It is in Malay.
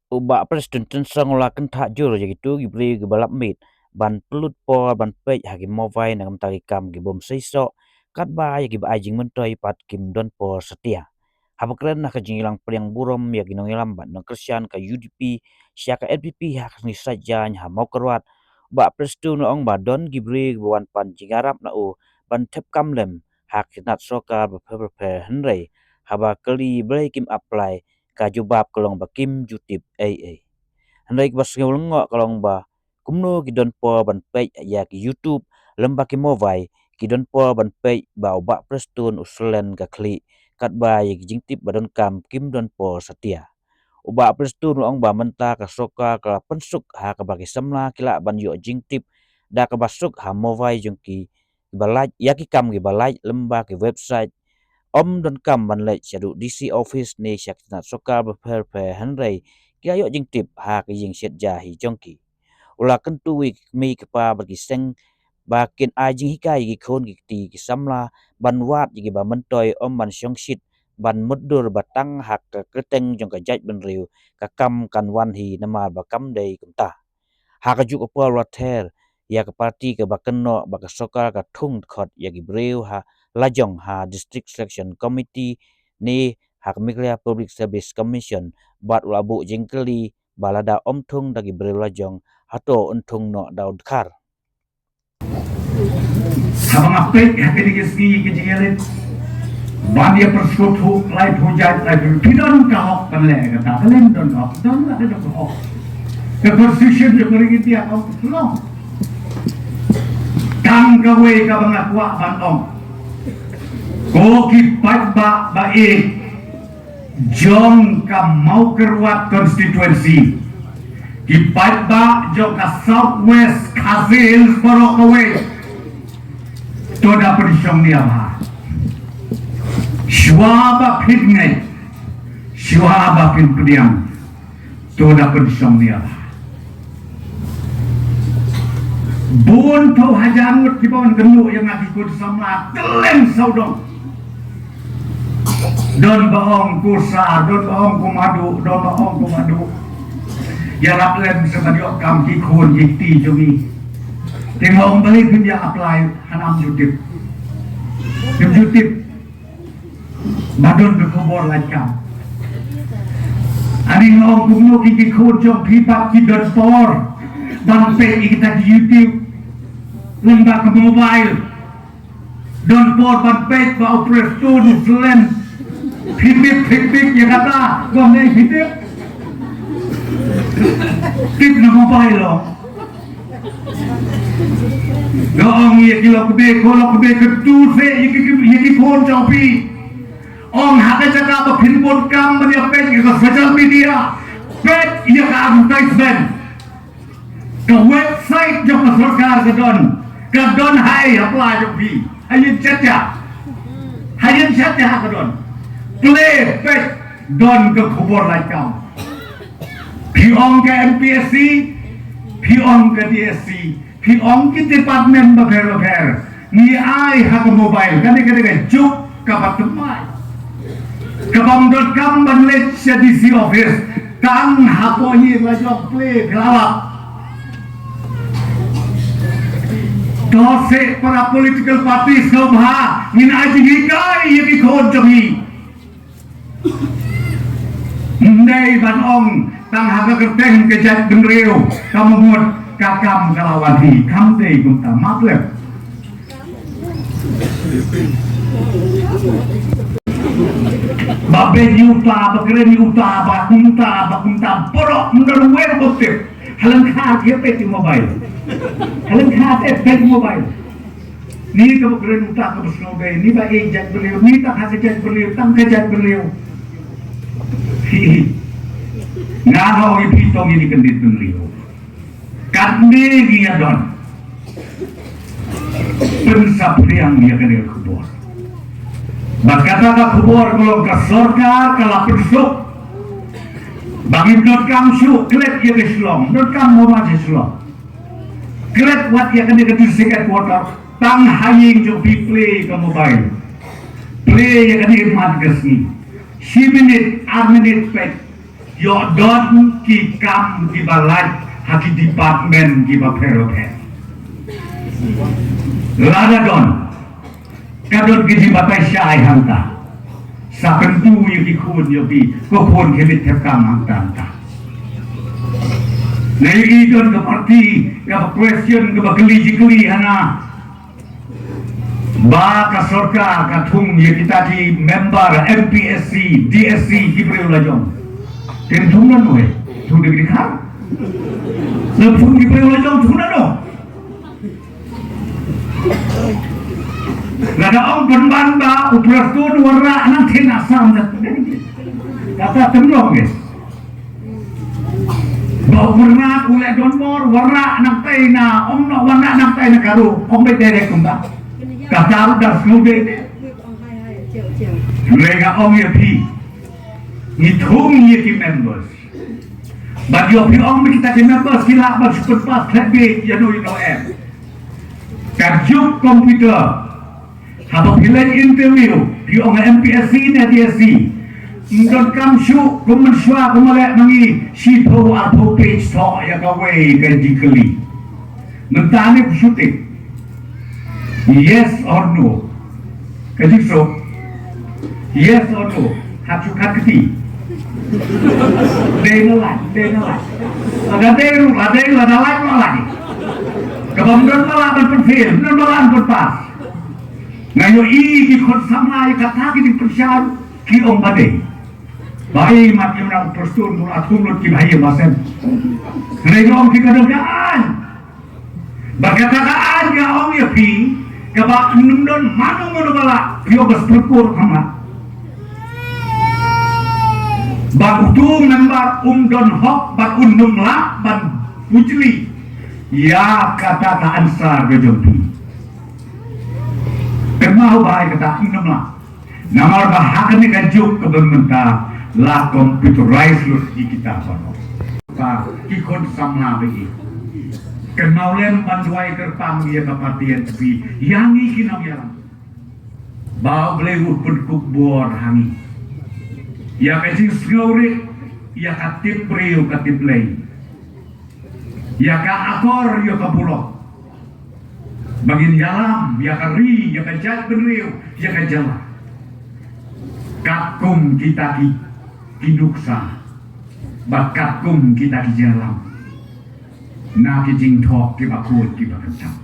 Ubah Preston tensang ulakan tak jur je gitu gibri gebalap mit ban pelut por ban pej hagi movai nagam tari kam gibom seisok kat ba ya giba ajing mentoi pat kim don por setia. Habakren nak jingilang priang burom ya ginong ilam ban nang kersian ka UDP syaka LPP hak ni saja ha mau kerwat ba Preston ong ba don gibri geban pan jingarap na u ban tep kamlem hak nat soka berpe henrei haba keli bre kim apply ka jubab kolong bakim jutip handai bas ngolong kolong ba kumno gidon po ban pe ya ki YouTube lembak ki movai gidon po ban pe ba ba prestun uslen ka kli kat ba ya jingtip badon kam kim don po setia uba prestun ong ba menta ka soka ka pensuk ha ka bagi samla kila ban yo jingtip da ka basuk ha movai jongki balaj ya ki kam ki balaj lembak ki website Om don kam ban lech chadu DC office ni syak na soka ba per hanrei kya yo jing tip ha ke jing shet ja hi jongki ula kentu wi mi kepa bagi seng bakin a jing hikai gi khon gi ti ki samla ban wat gi ba mentoi om ban syong shit ban mudur batang hak ke keteng jong ka jaj ban riu ka kam kan wan hi nama ba kam dei kumta ha ka juk apa rotel ya ka parti ka bakeno ba ka soka ka thung khot ya gi breu ha lajong ha district selection committee ni hak miklia public service commission bat labu jingkeli balada om thung dagi breu lajong hato untung no daud khar habang apek hakini kisni kijingelit bandia perskutu lai hujat lai pidon kahok panle kata kalen don kahok don la don kahok ke constitution je mari dia kau tolong kang kawe ka banga kwa ban om ko ki pat ba jong ka mau kerwat constituency ki pat ba jong ka southwest Khazil borok kawe to da perishong ni apa Shwaba fit ngai Shwaba fit pediam to da perishong ni apa Bun tau hajangut di bawah genuk yang ngaji kod sama kelem saudong don baong kusa don baong kumadu don baong kumadu ya raplem sebadiok kam ki khon jikti jogi tengok balik dia apply hanam jutip badon berkubur lacam ani ngong kumno ki khon jong pipat ki dot por bang pe kita di YouTube lembak ke mobile don por bang pe ba operasi selen pipit ya kata gua ngai pipit tip na mobile lo doong ye kilo kebe ketu se ye phone chopi ong hake jaka ba pinpon kam bani pe ke social media pet ye ka advertisement ke website jong ka sarkar ke don hai apply jong pi hayin chatya ke don play pet don ke khubor lai kam pi ong ke MPSC pi ong ke DSC pi ong ke department bakher ni ai ha ke mobile kade juk ka patumai ke bam.com ban let DC office kang hapo hi la jok play kelawak dose para political party sobha min aji hikai ye khon jogi ndai ban ong tang haga kerteng kejat benreu kamu mut kakam kalawati kam dei gumta maklem babe yuta bakre yuta bakunta borok mundur web botip halang kha dia pe mobile halang kha pe mobile ni ka bakre yuta ka busno dei ni ba ek jat beliau ni tak ha jat beliau tang ka jat beliau ngano ipitong ini kendit beliau kadne dia don pensap yang dia kena kubur berkata ka kubur kalau ke sorkar kala persuk bagi dot kam su klet ye Islam dot kam moma Islam klet wat ye kena ke second quarter tang haying jo play ke mobile play ye kena mat kesni 6 minit 8 minit pet yo don ki kam ki balai haki department ki ba perope lada don kadon ki di batai syai hanta sa pentu yo ki kun yo bi ko kun ke mit kam hanta na i don ke parti ka question ke ba keli hana ba ka sorkar ka thung ye kita ki member MPSC DSC Hibreu lajong ken thung na no thung de khar na thung Hibreu lajong thung na no lada ong penban ba uprastun warna nang thena sam na kata temlong guys ba warna ule don mor warna nang tai na ong no warna nang tai na karu ong be derek kumba kata udah selesai deh. Mereka orang yang pi, ngitung ye ki members. Bagi orang kita ki members kila bag super fast lebih ya no em. Kajuk komputer, haba pilih interview di orang MPSC ni DSC. Ndon kamshu kumenswa kumalek mangi sipo atau page talk ya kawe magically. Mentane kusutik. Yes or no? Kajik so? Yes or no? Hacu kakti. Denalai. Ada deru, ada lagi. Kebamdan malah berpil, non malah berpas. Ngayo i ki kon samai kata ki di persyar ki om bade. Bayi mati menang perstun tur atum lut ki bayi masen. Ngayo om ki kadang-kadang. Bagatakaan ka om ya pi kaba nundon manu bala yo bas perkur kama bag utum member don hok bag undum la ban ujli ya kata ta ansar gejompi kemau bahai kata undum la namar bahak ni kajuk kebenmenta la computerized lu di kita kono ta ikon samna begi kenaulen panduai terpam dia kepatian tapi yang ini kinau yalang bau belewuh penduk bor hangi ya kecing sengaurik ya katip breu katip lei ya ka akor ya ka pulok bagin yalam ya ka ri ya ka jat breu ya ka jala kakum kita ki kiduksa bakakum kita ki jalam na ki jing thok ki ba khut ki ba kacham